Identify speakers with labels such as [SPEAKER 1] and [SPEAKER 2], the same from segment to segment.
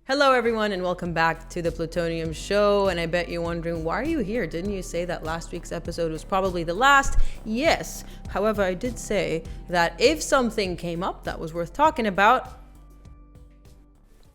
[SPEAKER 1] Hello everyone and welcome back to the Plutonium Show. And I bet you're wondering, why are you here? Didn't you say that last week's episode was probably the last? Yes. However, I did say that if something came up that was worth talking about,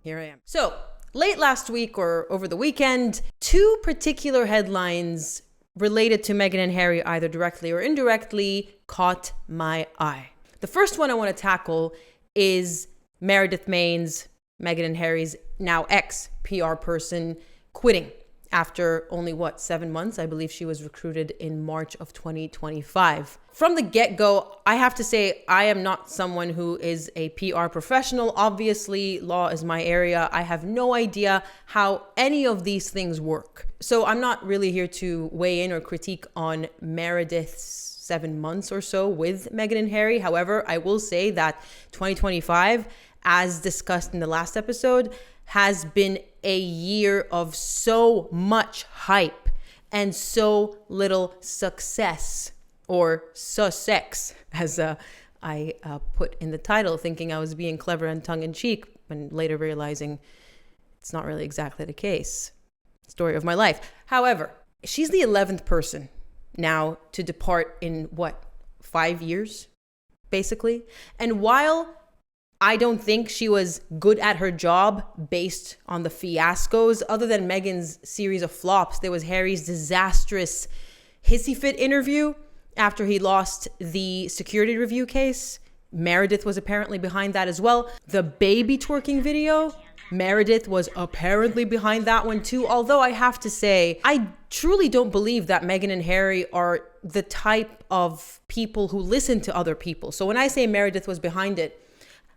[SPEAKER 1] here I am. So, late last week or over the weekend, two particular headlines related to Meghan and Harry, either directly or indirectly, caught my eye. The first one I want to tackle is Meredith Main's, Meghan and Harry's now ex-PR person, quitting after only 7 months. I believe she was recruited in March of 2025. From the get-go, I have to say I am not someone who is a PR professional. Obviously, law is my area. I have no idea how any of these things work. So I'm not really here to weigh in or critique on Meredith's 7 months or so with Meghan and Harry. However, I will say that 2025, as discussed in the last episode, has been a year of so much hype and so little success, or Sussex, as I put in the title, thinking I was being clever and tongue-in-cheek, and later realizing it's not really exactly the case. Story of my life. However, she's the 11th person now to depart in 5 years, basically. And while I don't think she was good at her job based on the fiascos, other than Meghan's series of flops, there was Harry's disastrous hissy fit interview after he lost the security review case. Meredith was apparently behind that as well. The baby twerking video, Meredith was apparently behind that one too. Although I have to say, I truly don't believe that Meghan and Harry are the type of people who listen to other people. So when I say Meredith was behind it,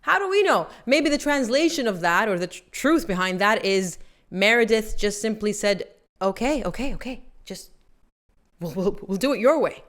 [SPEAKER 1] how do we know? Maybe the translation of that, or the truth behind that, is Meredith just simply said, okay, just we'll do it your way.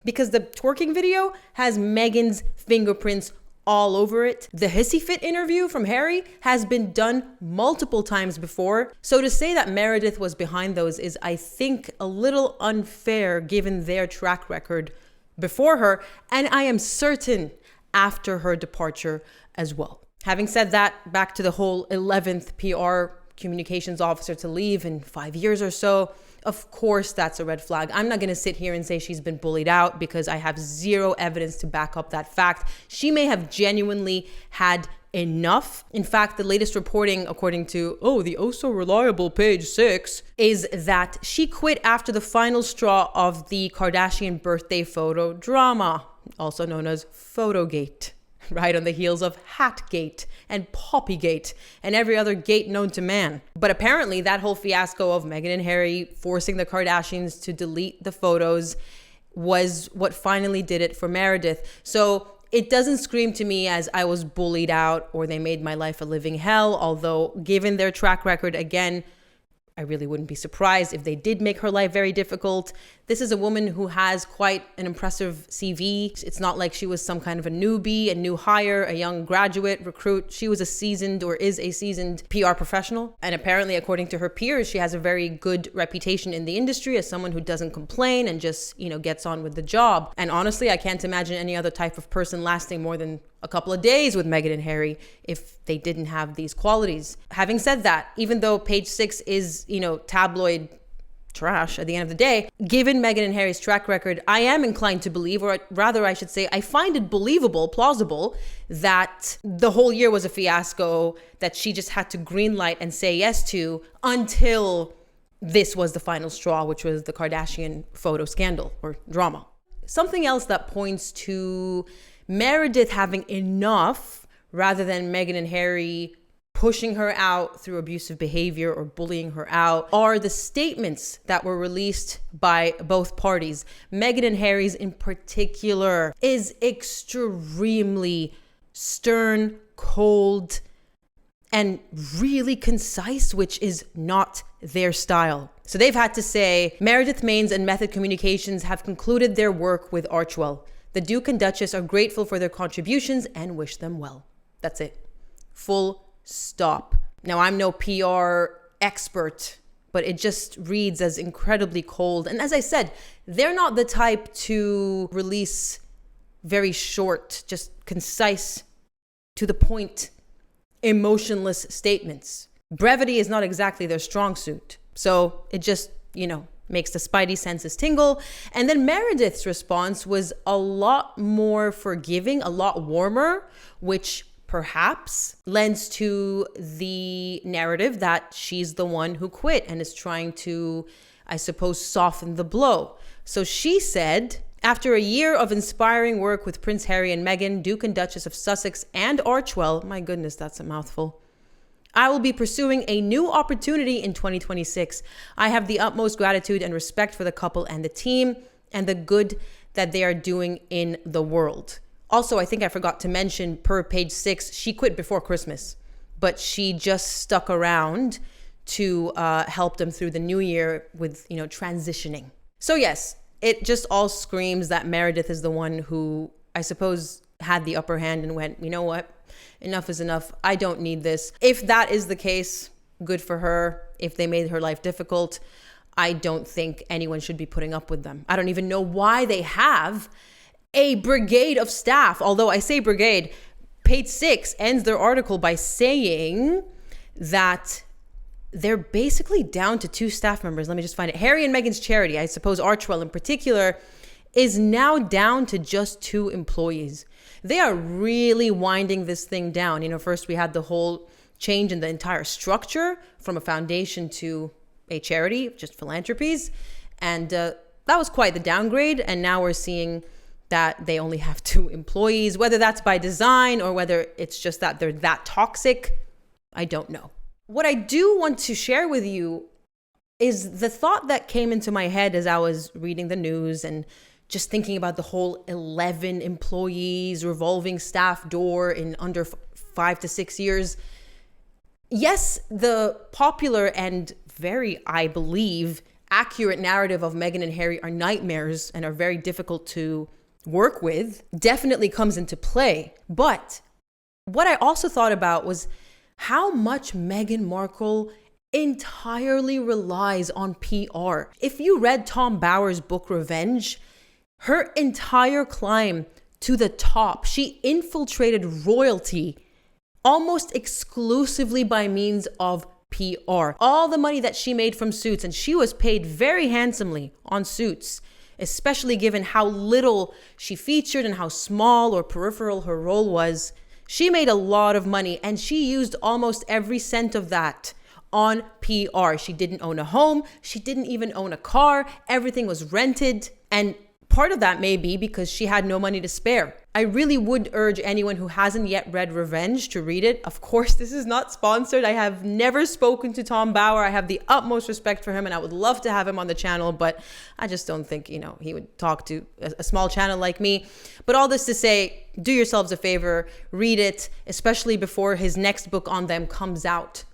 [SPEAKER 1] Because the twerking video has Meghan's fingerprints all over it. The hissy fit interview from Harry has been done multiple times before. So to say that Meredith was behind those is, I think, a little unfair given their track record before her. And I am certain after her departure as well. Having said that, back to the whole 11th PR communications officer to leave in 5 years or so. Of course, that's a red flag. I'm not going to sit here and say she's been bullied out because I have zero evidence to back up that fact. She may have genuinely had enough. In fact, the latest reporting, according to, the so reliable Page 6, is that she quit after the final straw of the Kardashian birthday photo drama, also known as Photogate, right on the heels of Hatgate and Poppygate and every other gate known to man. But apparently that whole fiasco of Meghan and Harry forcing the Kardashians to delete the photos was what finally did it for Meredith. So it doesn't scream to me as I was bullied out or they made my life a living hell, although given their track record, again, I really wouldn't be surprised if they did make her life very difficult. This is a woman who has quite an impressive CV. It's not like she was some kind of a newbie, a new hire, a young graduate recruit. She was a seasoned, or is a seasoned, PR professional. And apparently, according to her peers, she has a very good reputation in the industry as someone who doesn't complain and just, gets on with the job. And honestly, I can't imagine any other type of person lasting more than a couple of days with Meghan and Harry if they didn't have these qualities. Having said that, even though Page 6 is, tabloid trash at the end of the day, given Meghan and Harry's track record, I am inclined to believe, or rather I should say, I find it plausible, that the whole year was a fiasco that she just had to greenlight and say yes to until this was the final straw, which was the Kardashian photo scandal or drama. Something else that points to Meredith having enough rather than Meghan and Harry pushing her out through abusive behavior or bullying her out are the statements that were released by both parties. Meghan and Harry's in particular is extremely stern, cold, and really concise, which is not their style. So they've had to say, Meredith Main's and Method Communications have concluded their work with Archwell. The Duke and Duchess are grateful for their contributions and wish them well. That's it. Full stop. Now, I'm no PR expert, but it just reads as incredibly cold. And as I said, they're not the type to release very short, just concise, to the point, emotionless statements. brevity is not exactly their strong suit. So it just, makes the spidey senses tingle. And then Meredith's response was a lot more forgiving, a lot warmer, which perhaps lends to the narrative that she's the one who quit and is trying to, I suppose, soften the blow. So she said, after a year of inspiring work with Prince Harry and Meghan, Duke and Duchess of Sussex and Archewell, my goodness, that's a mouthful, I will be pursuing a new opportunity in 2026. I have the utmost gratitude and respect for the couple and the team and the good that they are doing in the world. Also, I think I forgot to mention, per page 6, she quit before Christmas, but she just stuck around to help them through the new year with, transitioning. So yes, it just all screams that Meredith is the one who, I suppose, had the upper hand and went, you know what? Enough is enough. I don't need this. If that is the case, good for her. If they made her life difficult, I don't think anyone should be putting up with them. I don't even know why they have a brigade of staff. Although I say brigade, page 6 ends their article by saying that they're basically down to 2 staff members. Let me just find it. Harry and Meghan's charity, I suppose Archewell in particular, is now down to just 2 employees. They are really winding this thing down. First we had the whole change in the entire structure from a foundation to a charity, just philanthropies. And that was quite the downgrade. And now we're seeing that they only have 2 employees, whether that's by design or whether it's just that they're that toxic. I don't know. What I do want to share with you is the thought that came into my head as I was reading the news and just thinking about the whole 11 employees, revolving staff door in under 5 to 6 years. Yes, the popular and very, I believe, accurate narrative of Meghan and Harry are nightmares and are very difficult to work with, definitely comes into play. But what I also thought about was how much Meghan Markle entirely relies on PR. If you read Tom Bower's book, Revenge, her entire climb to the top, she infiltrated royalty almost exclusively by means of PR. All the money that she made from Suits, and she was paid very handsomely on Suits, especially given how little she featured and how small or peripheral her role was. She made a lot of money, and she used almost every cent of that on PR. She didn't own a home. She didn't even own a car. Everything was rented. And part of that may be because she had no money to spare. I really would urge anyone who hasn't yet read Revenge to read it. Of course, this is not sponsored. I have never spoken to Tom Bower. I have the utmost respect for him and I would love to have him on the channel, but I just don't think, he would talk to a small channel like me. But all this to say, do yourselves a favor, read it, especially before his next book on them comes out.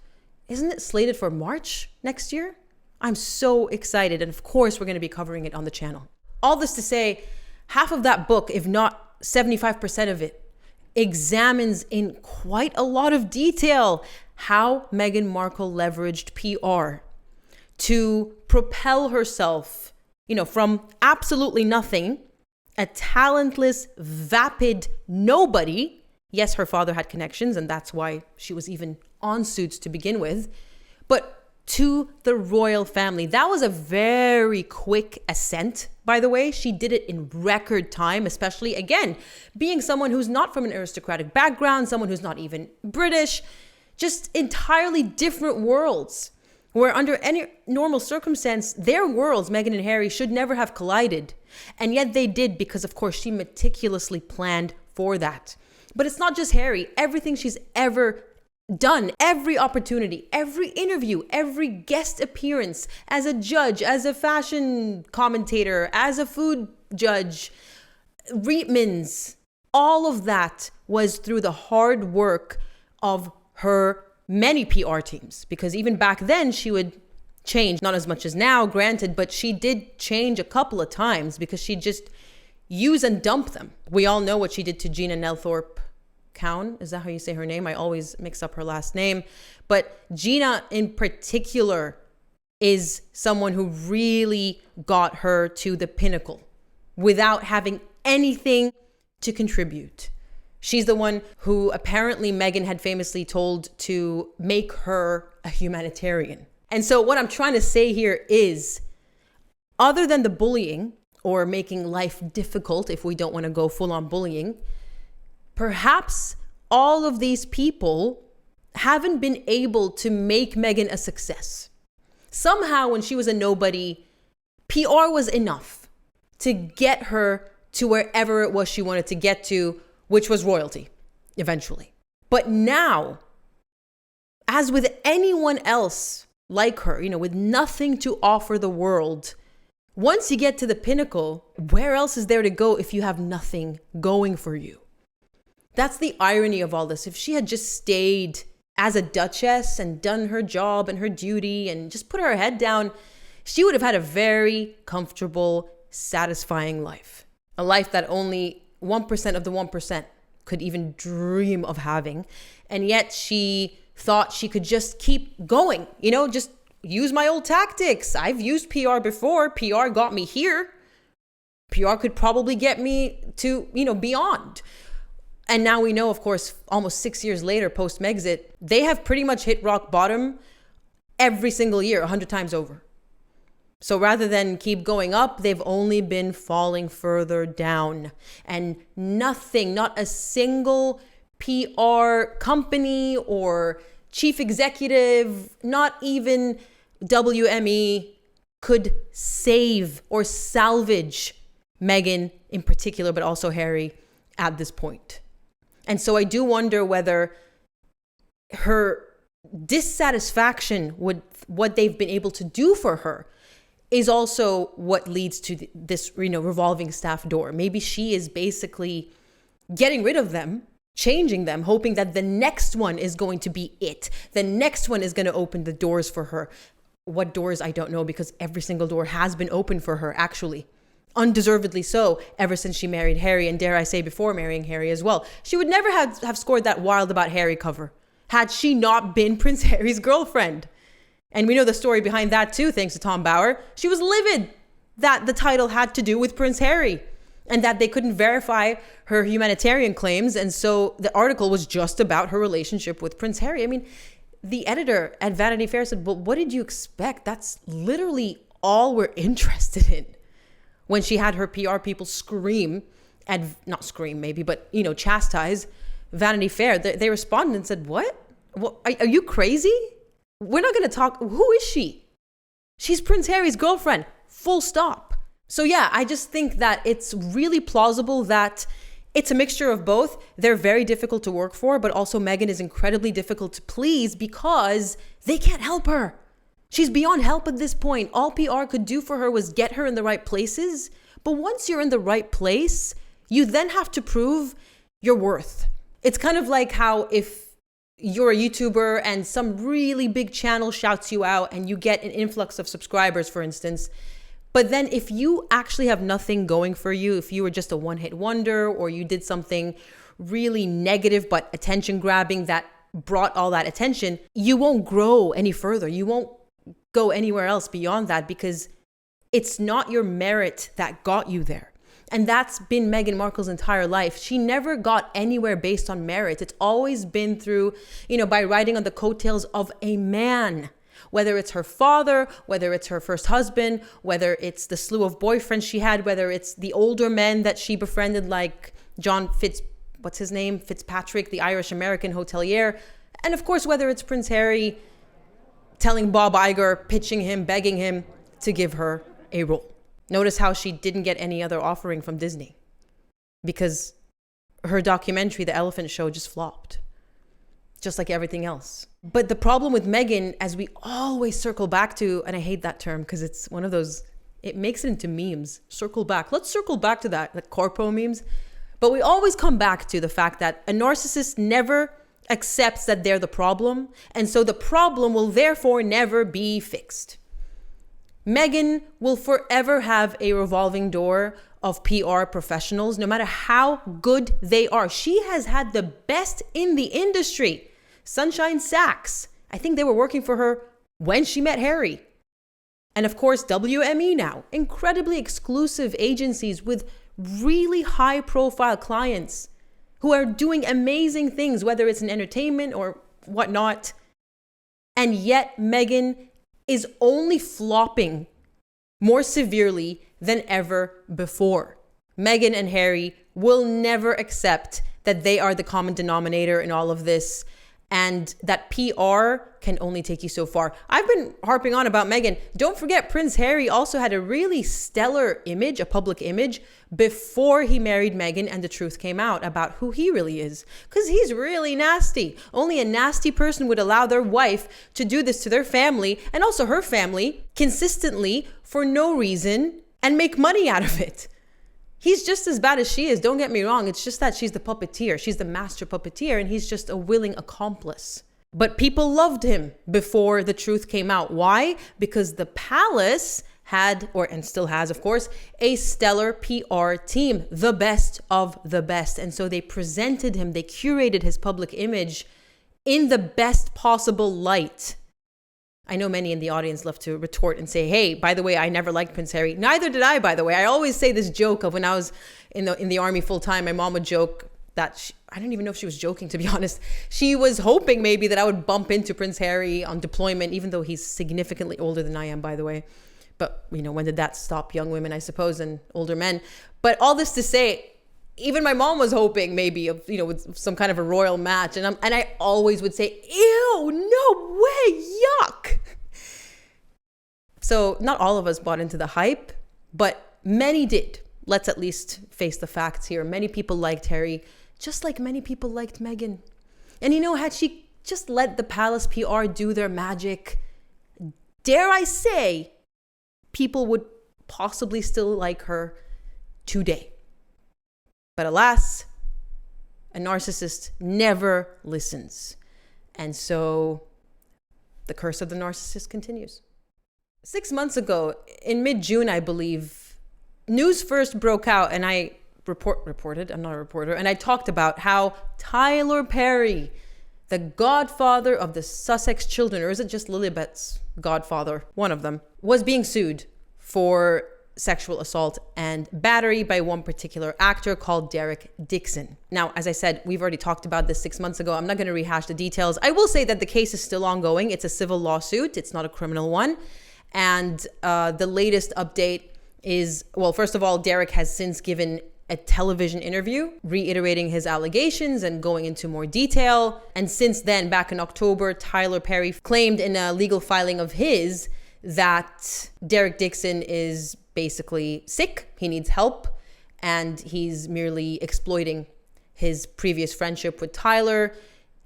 [SPEAKER 1] Isn't it slated for March next year? I'm so excited. And of course, we're going to be covering it on the channel. All this to say, half of that book, if not 75% of it, examines in quite a lot of detail how Meghan Markle leveraged PR to propel herself, from absolutely nothing, a talentless, vapid nobody. Yes, her father had connections, and that's why she was even on Suits to begin with, but to the royal family. That was a very quick ascent, by the way. She did it in record time, especially, again, being someone who's not from an aristocratic background, someone who's not even British, just entirely different worlds, where under any normal circumstance, their worlds, Meghan and Harry, should never have collided. And yet they did because, of course, she meticulously planned for that. But it's not just Harry. Everything she's ever done, every opportunity, every interview, every guest appearance as a judge, as a fashion commentator, as a food judge, Reitmans, all of that was through the hard work of her many PR teams. Because even back then she would change, not as much as now, granted, but she did change a couple of times because she just use and dump them. We all know what she did to Gina Nelthorpe Cowan. Is that how you say her name? I always mix up her last name. But Gina in particular is someone who really got her to the pinnacle without having anything to contribute. She's the one who apparently Meghan had famously told to make her a humanitarian. And so what I'm trying to say here is, other than the bullying or making life difficult, if we don't want to go full on bullying, perhaps all of these people haven't been able to make Meghan a success. Somehow when she was a nobody, PR was enough to get her to wherever it was she wanted to get to, which was royalty, eventually. But now, as with anyone else like her, with nothing to offer the world, once you get to the pinnacle, where else is there to go if you have nothing going for you? That's the irony of all this. If she had just stayed as a duchess and done her job and her duty and just put her head down, she would have had a very comfortable, satisfying life. A life that only 1% of the 1% could even dream of having. And yet she thought she could just keep going, just use my old tactics. I've used PR before. PR got me here. PR could probably get me to, beyond. And now we know, of course, almost 6 years later, post-Megxit, they have pretty much hit rock bottom every single year, 100 times over. So rather than keep going up, they've only been falling further down. And nothing, not a single PR company or chief executive, not even WME, could save or salvage Meghan in particular, but also Harry at this point. And so I do wonder whether her dissatisfaction with what they've been able to do for her is also what leads to this, revolving staff door. Maybe she is basically getting rid of them, changing them, hoping that the next one is going to be it. The next one is going to open the doors for her. What doors, I don't know, because every single door has been opened for her, actually. Undeservedly so, ever since she married Harry, and dare I say before marrying Harry as well. She would never have scored that Wild About Harry cover had she not been Prince Harry's girlfriend. And we know the story behind that too, thanks to Tom Bauer. She was livid that the title had to do with Prince Harry and that they couldn't verify her humanitarian claims. And so the article was just about her relationship with Prince Harry. I mean, the editor at Vanity Fair said, well, what did you expect? That's literally all we're interested in. When she had her PR people scream, not scream maybe, but, chastise Vanity Fair, they responded and said, what are you crazy? We're not going to talk. Who is she? She's Prince Harry's girlfriend. Full stop. So yeah, I just think that it's really plausible that it's a mixture of both. They're very difficult to work for, but also Meghan is incredibly difficult to please because they can't help her. She's beyond help at this point. All PR could do for her was get her in the right places. But once you're in the right place, you then have to prove your worth. It's kind of like how if you're a YouTuber and some really big channel shouts you out and you get an influx of subscribers, for instance. But then if you actually have nothing going for you, if you were just a one-hit wonder or you did something really negative but attention grabbing that brought all that attention, you won't grow any further. You won't go anywhere else beyond that because it's not your merit that got you there. And that's been Meghan Markle's entire life. She never got anywhere based on merit. It's always been through, by riding on the coattails of a man, whether it's her father, whether it's her first husband, whether it's the slew of boyfriends she had, whether it's the older men that she befriended, like Fitzpatrick, the Irish American hotelier. And of course, whether it's Prince Harry telling Bob Iger, pitching him, begging him to give her a role. Notice how she didn't get any other offering from Disney because her documentary, The Elephant Show, just flopped, just like everything else. But the problem with Meghan, as we always circle back to, and I hate that term because it's one of those, it makes it into memes, circle back. Let's circle back to that, like corpo memes. But we always come back to the fact that a narcissist never accepts that they're the problem. And so the problem will therefore never be fixed. Meghan will forever have a revolving door of PR professionals, no matter how good they are. She has had the best in the industry. Sunshine Sachs, I think they were working for her when she met Harry. And of course, WME now, incredibly exclusive agencies with really high profile clients. who are doing amazing things, whether it's in entertainment or whatnot. And yet Meghan is only flopping more severely than ever before. Meghan and Harry will never accept that they are the common denominator in all of this, and that PR can only take you so far. I've been harping on about Meghan. Don't forget, Prince Harry also had a really stellar image, a public image, before he married Meghan and the truth came out about who he really is. Because he's really nasty. Only a nasty person would allow their wife to do this to their family and also her family consistently for no reason and make money out of it. He's just as bad as she is. Don't get me wrong. It's just that she's the puppeteer. She's the master puppeteer, and he's just a willing accomplice. But people loved him before the truth came out. Why? Because the palace had, and still has, of course, a stellar PR team, the best of the best. And so they presented him, they curated his public image in the best possible light. I know many in the audience love to retort and say, hey, by the way, I never liked Prince Harry. Neither did I, by the way. I always say this joke of when I was in the army full time, my mom would joke that I don't even know if she was joking, to be honest. She was hoping maybe that I would bump into Prince Harry on deployment, even though he's significantly older than I am, by the way. But, when did that stop young women, I suppose, and older men? But all this to say, even my mom was hoping maybe of, with some kind of a royal match. And I always would say, ew, no way, yuck. So not all of us bought into the hype, but many did. Let's at least face the facts here. Many people liked Harry, just like many people liked Meghan. And had she just let the palace PR do their magic, dare I say, people would possibly still like her today. But alas, a narcissist never listens. And so the curse of the narcissist continues. 6 months ago, in mid-June, I believe, news first broke out, and I reported, I'm not a reporter, and I talked about how Tyler Perry, the godfather of the Sussex children, or is it just Lilibet's godfather, one of them, was being sued for sexual assault and battery by one particular actor called Derek Dixon. Now, as I said, we've already talked about this 6 months ago. I'm not going to rehash the details. I will say that the case is still ongoing. It's a civil lawsuit. It's not a criminal one. And the latest update is, well, first of all, Derek has since given a television interview reiterating his allegations and going into more detail. And since then, back in October, Tyler Perry claimed in a legal filing of his that Derek Dixon is basically sick, he needs help, and he's merely exploiting his previous friendship with Tyler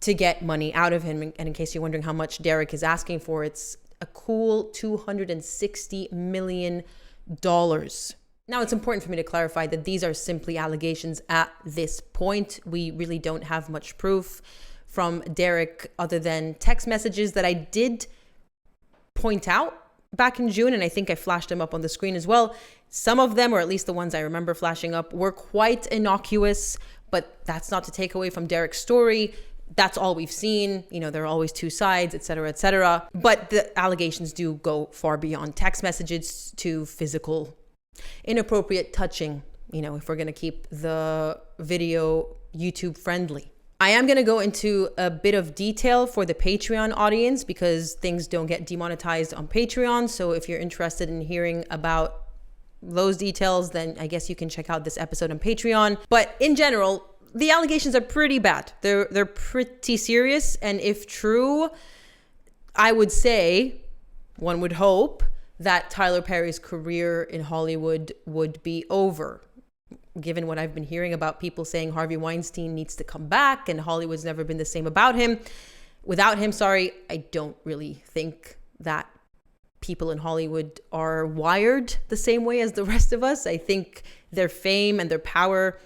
[SPEAKER 1] to get money out of him. And in case you're wondering how much Derek is asking for, it's a cool $260 million. Now, it's important for me to clarify that these are simply allegations at this point. We really don't have much proof from Derek other than text messages that I did point out back in June, and I think I flashed them up on the screen as well. Some of them, or at least the ones I remember flashing up, were quite innocuous, but that's not to take away from Derek's story. That's all we've seen. There are always two sides, et cetera, et cetera. But the allegations do go far beyond text messages to physical inappropriate touching, if we're going to keep the video YouTube friendly. I am going to go into a bit of detail for the Patreon audience because things don't get demonetized on Patreon. So if you're interested in hearing about those details, then I guess you can check out this episode on Patreon. But in general, the allegations are pretty bad. They're pretty serious. And if true, I would say, one would hope, that Tyler Perry's career in Hollywood would be over. Given what I've been hearing about people saying Harvey Weinstein needs to come back and Hollywood's never been the same without him, I don't really think that people in Hollywood are wired the same way as the rest of us. I think their fame and their power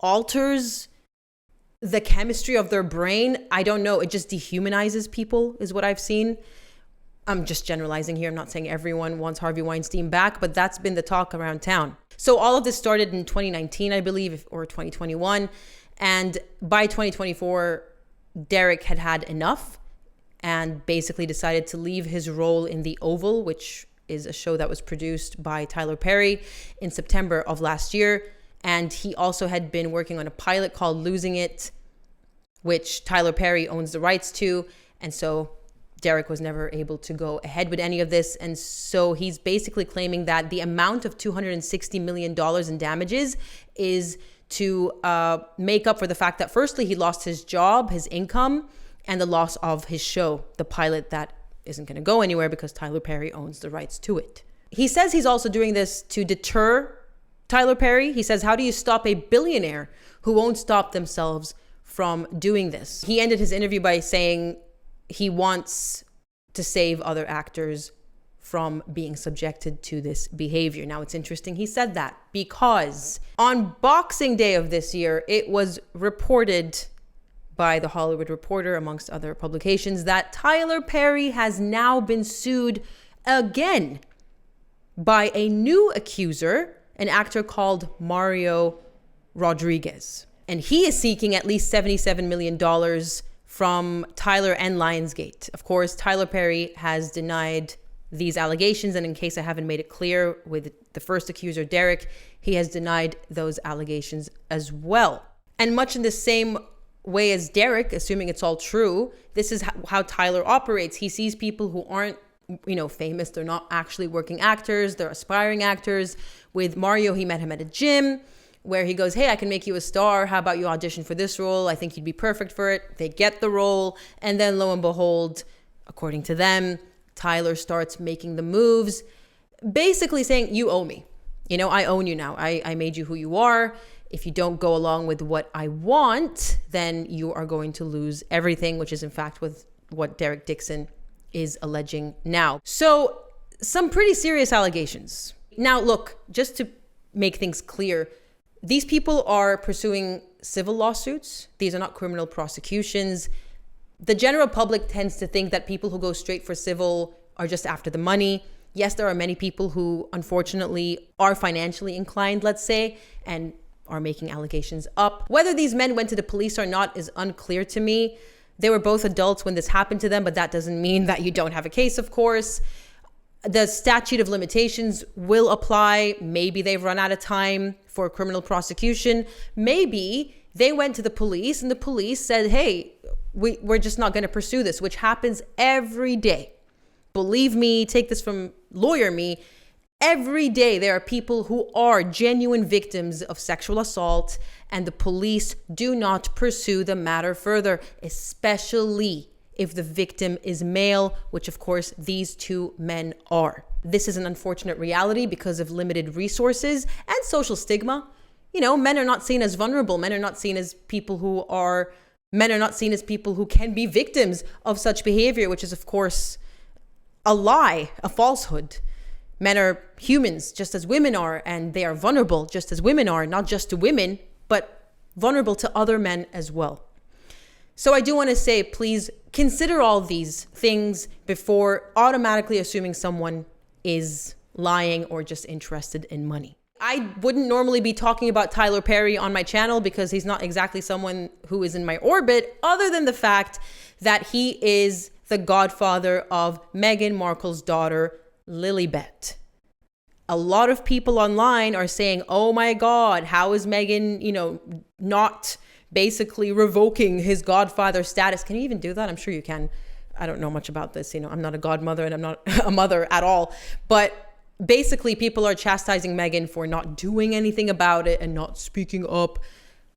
[SPEAKER 1] alters the chemistry of their brain. I don't know. It just dehumanizes people is what I've seen. I'm just generalizing here. I'm not saying everyone wants Harvey Weinstein back, but that's been the talk around town. So all of this started in 2019, I believe, or 2021. And by 2024, Derek had had enough and basically decided to leave his role in The Oval, which is a show that was produced by Tyler Perry, in September of last year. And he also had been working on a pilot called Losing It, which Tyler Perry owns the rights to. And so Derek was never able to go ahead with any of this. And so he's basically claiming that the amount of $260 million in damages is to make up for the fact that firstly, he lost his job, his income, and the loss of his show, the pilot that isn't going to go anywhere because Tyler Perry owns the rights to it. He says he's also doing this to deter Tyler Perry. He says, how do you stop a billionaire who won't stop themselves from doing this? He ended his interview by saying he wants to save other actors from being subjected to this behavior. Now, it's interesting he said that because on Boxing Day of this year, it was reported by The Hollywood Reporter, amongst other publications, that Tyler Perry has now been sued again by a new accuser, an actor called Mario Rodriguez. And he is seeking at least $77 million from Tyler and Lionsgate. Of course, Tyler Perry has denied these allegations. And in case I haven't made it clear with the first accuser, Derek, he has denied those allegations as well. And much in the same way as Derek, assuming it's all true, this is how Tyler operates. He sees people who aren't, famous. They're not actually working actors. They're aspiring actors. With Mario, he met him at a gym where he goes, hey, I can make you a star. How about you audition for this role? I think you'd be perfect for it. They get the role. And then lo and behold, according to them, Tyler starts making the moves, basically saying, you owe me. I own you now. I made you who you are. If you don't go along with what I want, then you are going to lose everything, which is in fact what Derek Dixon is alleging now. So some pretty serious allegations. Now, look, just to make things clear, these people are pursuing civil lawsuits. These are not criminal prosecutions. The general public tends to think that people who go straight for civil are just after the money. Yes, there are many people who unfortunately are financially inclined, let's say, and are making allegations up. Whether these men went to the police or not is unclear to me. They were both adults when this happened to them, but that doesn't mean that you don't have a case, of course. The statute of limitations will apply. Maybe they've run out of time for criminal prosecution. Maybe they went to the police and the police said, hey, we're just not going to pursue this, which happens every day. Believe me, take this from lawyer me. Every day there are people who are genuine victims of sexual assault and the police do not pursue the matter further, especially if the victim is male, which of course these two men are. This is an unfortunate reality because of limited resources and social stigma. Men are not seen as vulnerable. Men are not seen as people who can be victims of such behavior, which is of course a lie, a falsehood. Men are humans just as women are, and they are vulnerable just as women are, not just to women, but vulnerable to other men as well. So I do want to say, please consider all these things before automatically assuming someone is lying or just interested in money. I wouldn't normally be talking about Tyler Perry on my channel because he's not exactly someone who is in my orbit, other than the fact that he is the godfather of Meghan Markle's daughter, Lilibet. A lot of people online are saying, oh my God, how is Meghan, not basically revoking his godfather status? Can you even do that? I'm sure you can. I don't know much about this. I'm not a godmother and I'm not a mother at all. But basically people are chastising Meghan for not doing anything about it and not speaking up.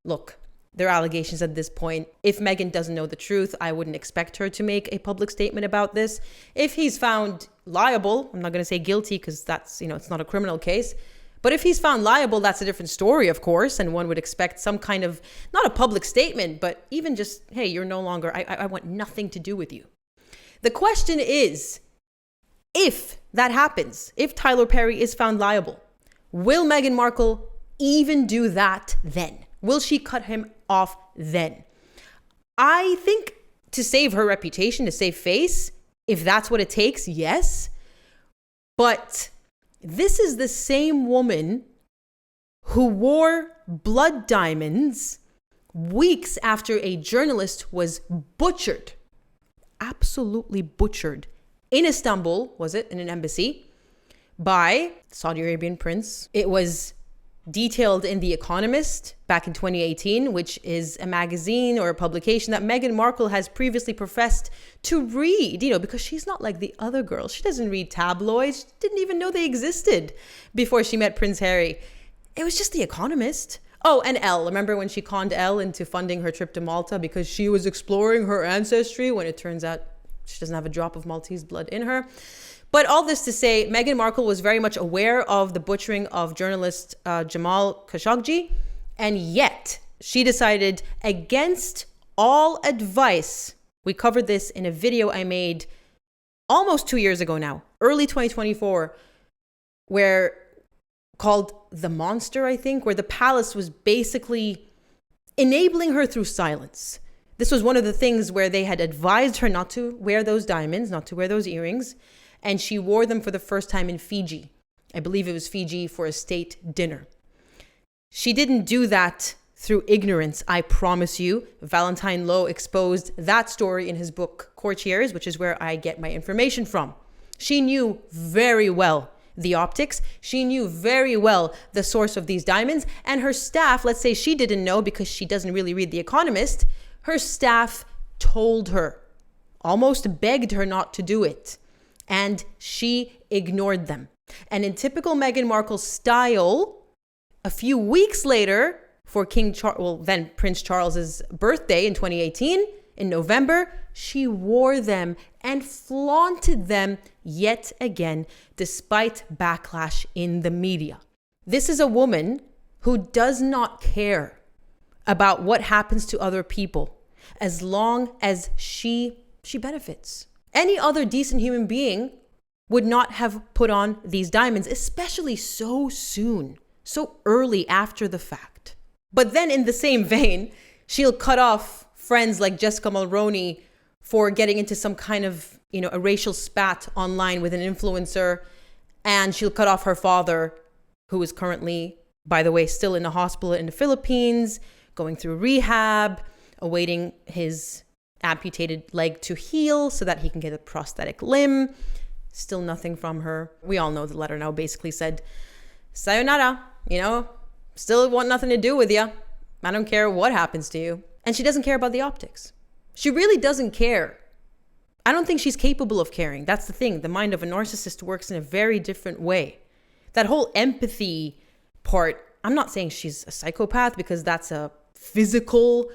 [SPEAKER 1] Look, there are allegations at this point. If Meghan doesn't know the truth, I wouldn't expect her to make a public statement about this. If he's found liable, I'm not going to say guilty because that's, it's not a criminal case. But if he's found liable, that's a different story, of course. And one would expect some kind of, not a public statement, but even just, hey, you're no longer, I want nothing to do with you. The question is, if that happens, if Tyler Perry is found liable, will Meghan Markle even do that then? Will she cut him off then? I think to save her reputation, to save face, if that's what it takes, yes. But this is the same woman who wore blood diamonds weeks after a journalist was butchered, absolutely butchered, in Istanbul, was it, in an embassy, by Saudi Arabian prince. It was detailed in The Economist back in 2018, which is a magazine or a publication that Meghan Markle has previously professed to read, because she's not like the other girls. She doesn't read tabloids. She didn't even know they existed before she met Prince Harry. It was just The Economist. Oh, and Elle. Remember when she conned Elle into funding her trip to Malta because she was exploring her ancestry when it turns out she doesn't have a drop of Maltese blood in her. But all this to say, Meghan Markle was very much aware of the butchering of journalist Jamal Khashoggi, and yet she decided against all advice. We covered this in a video I made almost 2 years ago now, early 2024, where called The Monster, I think, where the palace was basically enabling her through silence. This was one of the things where they had advised her not to wear those diamonds, not to wear those earrings. And she wore them for the first time in Fiji. I believe it was Fiji for a state dinner. She didn't do that through ignorance, I promise you. Valentine Lowe exposed that story in his book, Courtiers, which is where I get my information from. She knew very well the optics. She knew very well the source of these diamonds. And her staff, let's say she didn't know because she doesn't really read The Economist, her staff told her, almost begged her not to do it. And she ignored them. And in typical Meghan Markle style, a few weeks later, for then Prince Charles's birthday in 2018, in November, she wore them and flaunted them yet again, despite backlash in the media. This is a woman who does not care about what happens to other people as long as she benefits. Any other decent human being would not have put on these diamonds, especially so soon, so early after the fact. But then in the same vein, she'll cut off friends like Jessica Mulroney for getting into some kind of, a racial spat online with an influencer. And she'll cut off her father, who is currently, by the way, still in the hospital in the Philippines, going through rehab, awaiting his amputated leg to heal so that he can get a prosthetic limb. Still nothing from her. We all know the letter now basically said, sayonara, still want nothing to do with you. I don't care what happens to you. And she doesn't care about the optics. She really doesn't care. I don't think she's capable of caring. That's the thing. The mind of a narcissist works in a very different way. That whole empathy part, I'm not saying she's a psychopath because that's a physical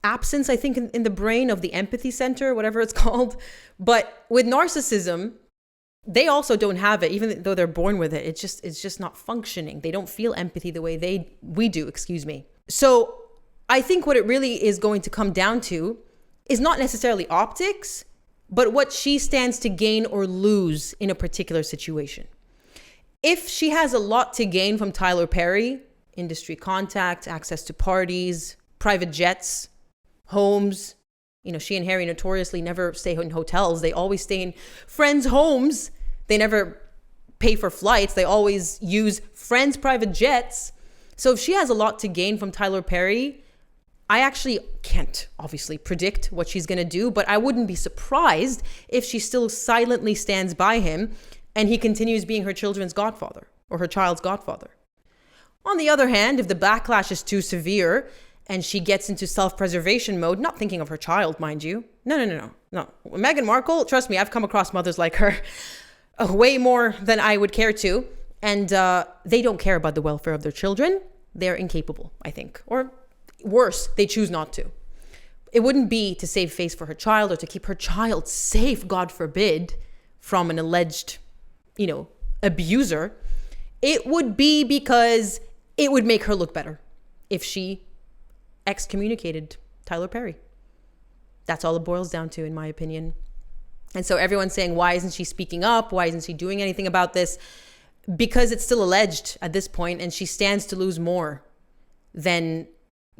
[SPEAKER 1] absence, I think, in the brain of the empathy center, whatever it's called. But with narcissism, they also don't have it, even though they're born with it. It's just not functioning. They don't feel empathy the way we do. So I think what it really is going to come down to is not necessarily optics, but what she stands to gain or lose in a particular situation. If she has a lot to gain from Tyler Perry, industry contact, access to parties, private jets, homes, she and Harry notoriously never stay in hotels. They always stay in friends' homes. They never pay for flights. They always use friends' private jets. So if she has a lot to gain from Tyler Perry, I actually can't obviously predict what she's going to do, but I wouldn't be surprised if she still silently stands by him and he continues being her children's godfather or her child's godfather. On the other hand, if the backlash is too severe and she gets into self-preservation mode, not thinking of her child, mind you. No. Meghan Markle, trust me, I've come across mothers like her way more than I would care to. And they don't care about the welfare of their children. They're incapable, I think. Or worse, they choose not to. It wouldn't be to save face for her child or to keep her child safe, God forbid, from an alleged, abuser. It would be because it would make her look better if she excommunicated Tyler Perry. That's all it boils down to, in my opinion. And so everyone's saying, why isn't she speaking up? Why isn't she doing anything about this? Because it's still alleged at this point, and she stands to lose more than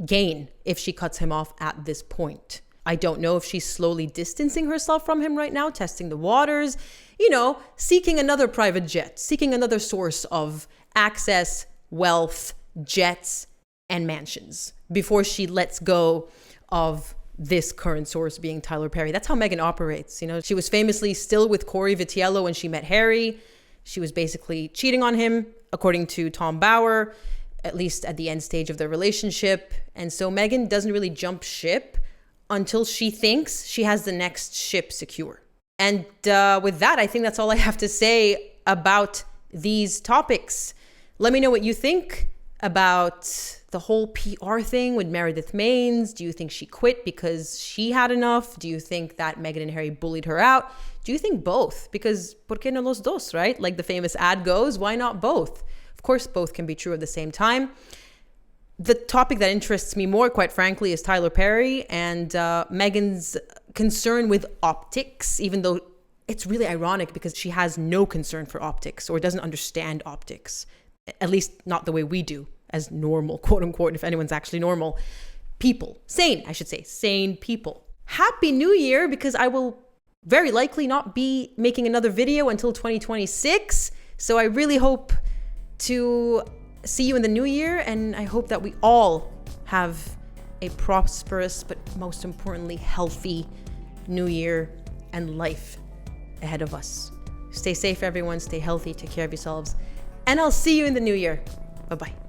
[SPEAKER 1] gain if she cuts him off at this point. I don't know if she's slowly distancing herself from him right now, testing the waters, seeking another private jet, seeking another source of access, wealth, jets, and mansions before she lets go of this current source being Tyler Perry. That's how Meghan operates. She was famously still with Corey Vitiello when she met Harry. She was basically cheating on him, according to Tom Bauer. at least at the end stage of the relationship. And so Meghan doesn't really jump ship until she thinks she has the next ship secure. And with that, I think that's all I have to say about these topics. Let me know what you think about the whole PR thing with Meredith Maines. Do you think she quit because she had enough? Do you think that Meghan and Harry bullied her out? Do you think both? Because ¿por qué no los dos, right? Like the famous ad goes, why not both? Of course, both can be true at the same time. The topic that interests me more, quite frankly, is Tyler Perry and Meghan's concern with optics, even though it's really ironic because she has no concern for optics or doesn't understand optics, at least not the way we do as normal, quote unquote, if anyone's actually normal people. Sane, I should say, sane people. Happy New Year, because I will very likely not be making another video until 2026. So I really hope to see you in the new year, and I hope that we all have a prosperous, but most importantly, healthy new year and life ahead of us. Stay safe, everyone. Stay healthy. Take care of yourselves. And I'll see you in the new year. Bye-bye.